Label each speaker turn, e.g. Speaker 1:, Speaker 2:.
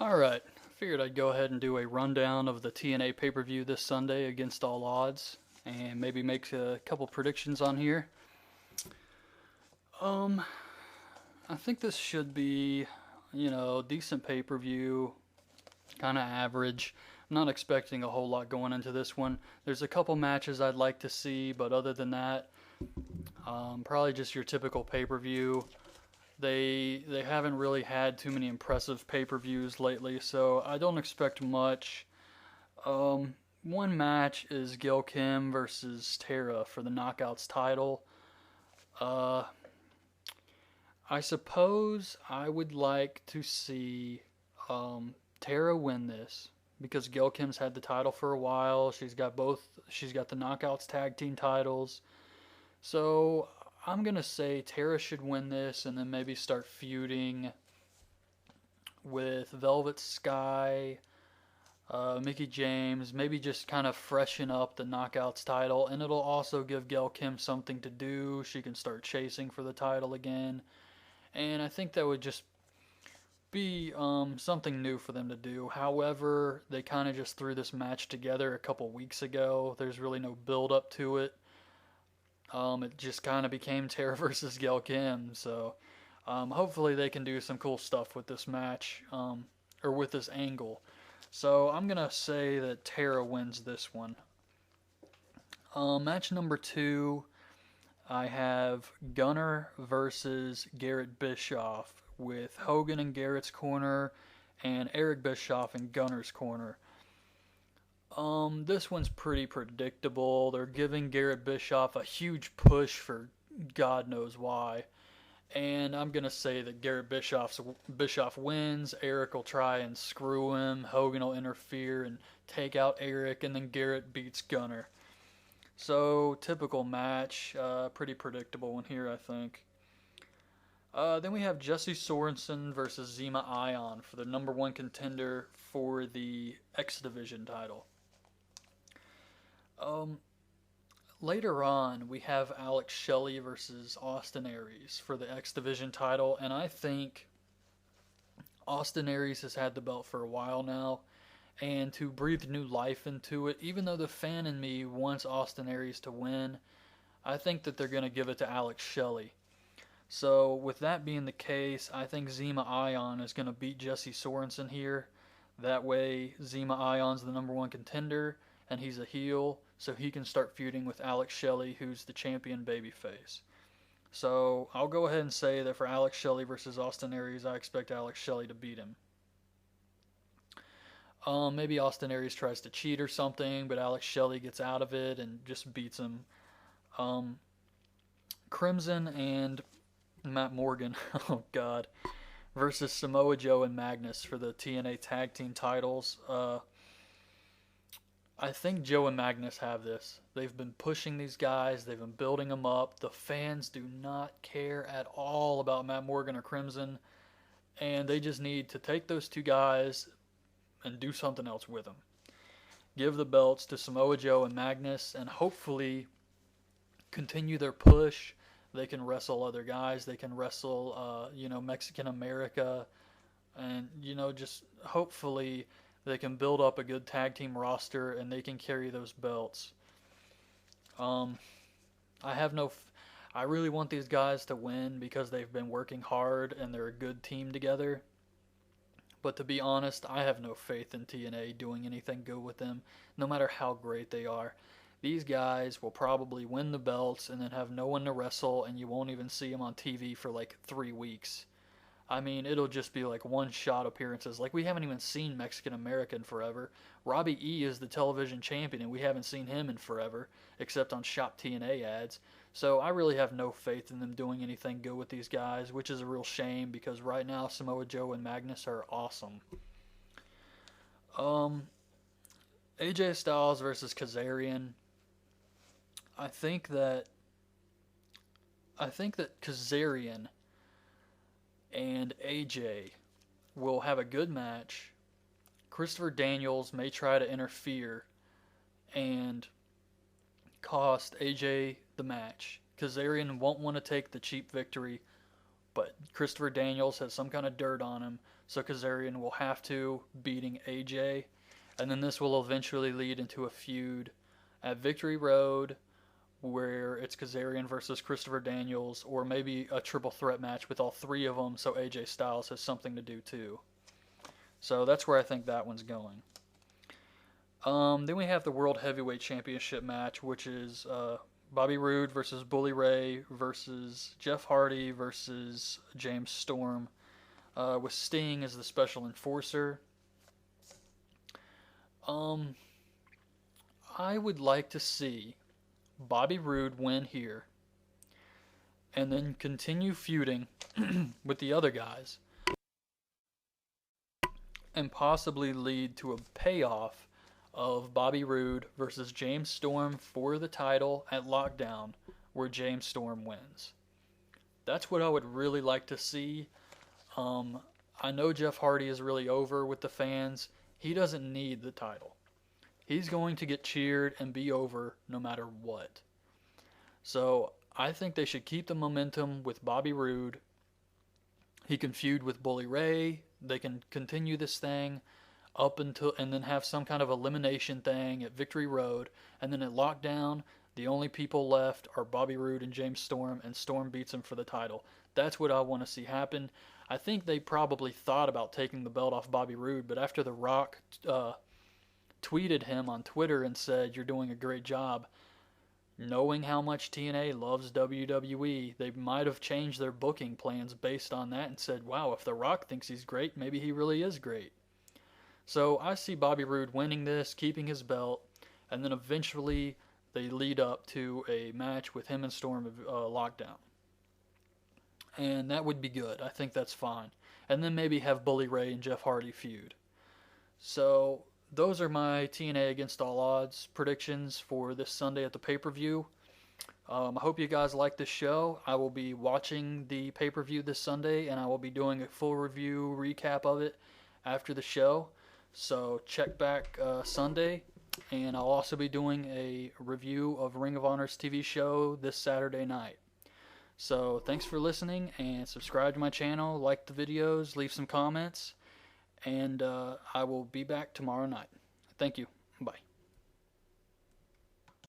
Speaker 1: Alright, figured I'd go ahead and do a rundown of the TNA pay-per-view this Sunday against all odds, and maybe make a couple predictions on here. Um, I think this should be, decent pay-per-view, kind of average. I'm not expecting a whole lot going into this one. There's a couple matches I'd like to see, but other than that, probably just your typical pay-per-view. They haven't really had too many impressive pay-per-views lately, so I don't expect much. One match is Gail Kim versus Tara for the Knockouts title. Uh, I suppose I would like to see Tara win this because Gail Kim's had the title for a while. She's got both. She's got the Knockouts tag team titles. So I'm gonna say Tara should win this, and then maybe start feuding with Velvet Sky, Mickey James. Maybe just kind of freshen up the Knockouts title, and it'll also give Gail Kim something to do. She can start chasing for the title again, and I think that would just be something new for them to do. However, they kind of just threw this match together a couple weeks ago. There's really no build up to it. It just kind of became Tara versus Gail Kim. So hopefully they can do some cool stuff with this match, or with this angle. So I'm going to say that Tara wins this one. Match number 2, I have Gunner versus Garrett Bischoff with Hogan in Garrett's corner and Eric Bischoff in Gunner's corner. This one's pretty predictable. They're giving Garrett Bischoff a huge push for God knows why. And I'm going to say that Bischoff wins. Eric will try and screw him. Hogan will interfere and take out Eric, and then Garrett beats Gunner. So, typical match. Pretty predictable one here, I think. Then we have Jesse Sorensen versus Zema Ion for the number 1 contender for the X Division title. Later on, we have Alex Shelley versus Austin Aries for the X Division title, and I think Austin Aries has had the belt for a while now, and to breathe new life into it, even though the fan in me wants Austin Aries to win, I think that they're going to give it to Alex Shelley. So, with that being the case, I think Zema Ion is going to beat Jesse Sorensen here. That way, Zema Ion's the number 1 contender, and he's a heel, so he can start feuding with Alex Shelley, who's the champion babyface. So I'll go ahead and say that for Alex Shelley versus Austin Aries, I expect Alex Shelley to beat him. Maybe Austin Aries tries to cheat or something, but Alex Shelley gets out of it and just beats him. Crimson and Matt Morgan, oh god, versus Samoa Joe and Magnus for the TNA tag team titles. I think Joe and Magnus have this. They've been pushing these guys. They've been building them up. The fans do not care at all about Matt Morgan or Crimson. And they just need to take those two guys and do something else with them. Give the belts to Samoa Joe and Magnus and hopefully continue their push. They can wrestle other guys. They can wrestle, Mexican America. And, just hopefully they can build up a good tag team roster and they can carry those belts. I really want these guys to win because they've been working hard and they're a good team together. But to be honest, I have no faith in TNA doing anything good with them, no matter how great they are. These guys will probably win the belts and then have no one to wrestle, and you won't even see them on TV for like 3 weeks. I mean, it'll just be like one-shot appearances. Like, we haven't even seen Mexican American forever. Robbie E is the television champion, and we haven't seen him in forever, except on Shop TNA ads. So I really have no faith in them doing anything good with these guys, which is a real shame because right now Samoa Joe and Magnus are awesome. AJ Styles versus Kazarian. I think that Kazarian and AJ will have a good match. Christopher Daniels may try to interfere and cost AJ the match. Kazarian won't want to take the cheap victory, but Christopher Daniels has some kind of dirt on him, so Kazarian will have to, beating AJ. And then this will eventually lead into a feud at Victory Road, where it's Kazarian versus Christopher Daniels, or maybe a triple threat match with all three of them, so AJ Styles has something to do too. So that's where I think that one's going. Then we have the World Heavyweight Championship match, which is Bobby Roode versus Bully Ray versus Jeff Hardy versus James Storm, with Sting as the special enforcer. I would like to see Bobby Roode win here and then continue feuding with the other guys and possibly lead to a payoff of Bobby Roode versus James Storm for the title at Lockdown, where James Storm wins. That's what I would really like to see. I know Jeff Hardy is really over with the fans. He doesn't need the title. He's going to get cheered and be over no matter what. So I think they should keep the momentum with Bobby Roode. He can feud with Bully Ray. They can continue this thing up until, and then have some kind of elimination thing at Victory Road. And then at Lockdown, the only people left are Bobby Roode and James Storm, and Storm beats him for the title. That's what I want to see happen. I think they probably thought about taking the belt off Bobby Roode, but after The Rock tweeted him on Twitter and said, "You're doing a great job," knowing how much TNA loves WWE, they might have changed their booking plans based on that and said, wow, if The Rock thinks he's great, maybe he really is great. So I see Bobby Roode winning this, keeping his belt, and then eventually they lead up to a match with him and Storm Lockdown. And that would be good. I think that's fine. And then maybe have Bully Ray and Jeff Hardy feud. So those are my TNA Against All Odds predictions for this Sunday at the pay-per-view. I hope you guys like this show. I will be watching the pay-per-view this Sunday, and I will be doing a full review recap of it after the show. So check back Sunday, and I'll also be doing a review of Ring of Honor's TV show this Saturday night. So thanks for listening, and subscribe to my channel, like the videos, leave some comments, and I will be back tomorrow night. Thank you.